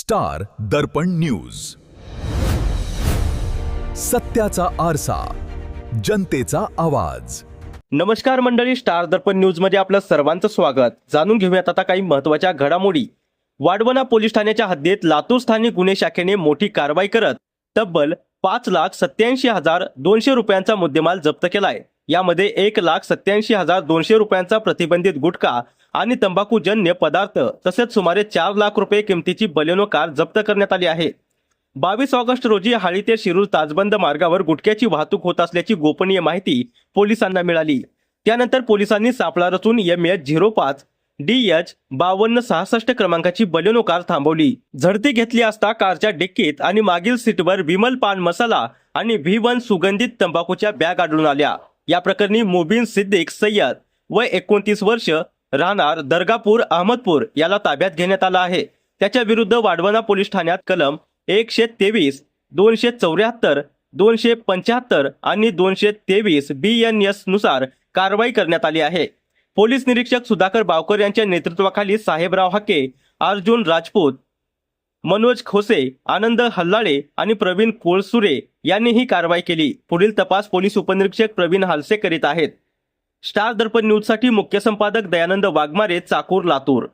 Star दर्पण news, सत्याचा आरसा, जनतेचा आवाज. नमस्कार मंडळी, स्टार दर्पण न्यूज मध्ये आपलं सर्वांचं स्वागत. जाणून घेऊयात आता काही महत्त्वाच्या घडामोडी. वाढवणा पोलीस ठाण्याच्या हद्दीत लातूर स्थानिक गुन्हे शाखेने मोठी कारवाई करत तब्बल 5,87,200 रुपयांचा मुद्देमाल जप्त केलाय. यामध्ये 1,87,200 रुपयांचा प्रतिबंधित गुटखा आणि तंबाखूजन्य पदार्थ तसेच सुमारे 4 लाख रुपये किमतीची बलेनो कार जप्त करण्यात आली आहे. 22 ऑगस्ट रोजी हाळी ते शिरूर ताजबंद मार्गावर गुटख्याची वाहतूक होत असल्याची गोपनीय माहिती पोलिसांना मिळाली. त्यानंतर पोलिसांनी सापळा रचून MS05 DH 5266 क्रमांकाची बलेनो कार थांबवली. झडती घेतली असता कारच्या डिक्कीत आणि मागील सीटवर विमल पान मसाला आणि V1 सुगंधित तंबाखूच्या बॅग आढळून आल्या. या प्रकरणी मुबीन सिद्दीक सय्यद वय 29 वर्ष राहणार दर्गापूर अहमदपूर याला ताब्यात घेण्यात आला आहे. त्याच्या विरुद्ध वाढवणा पोलीस ठाण्यात कलम 123, 274, 275 आणि 223 BNS नुसार कारवाई करण्यात आली आहे. पोलीस निरीक्षक सुधाकर बावकर यांच्या नेतृत्वाखाली साहेबराव हाके, अर्जुन राजपूत, मनोज खोसे, आनंद हल्लाळे आणि प्रवीण कोळसुरे यांनी ही कारवाई केली. पुढील तपास पोलीस उपनिरीक्षक प्रवीण हालसे करीत आहेत. स्टार दर्पण न्यूज साठी मुख्य संपादक दयानंद वाघमारे, चाकूर, लातूर.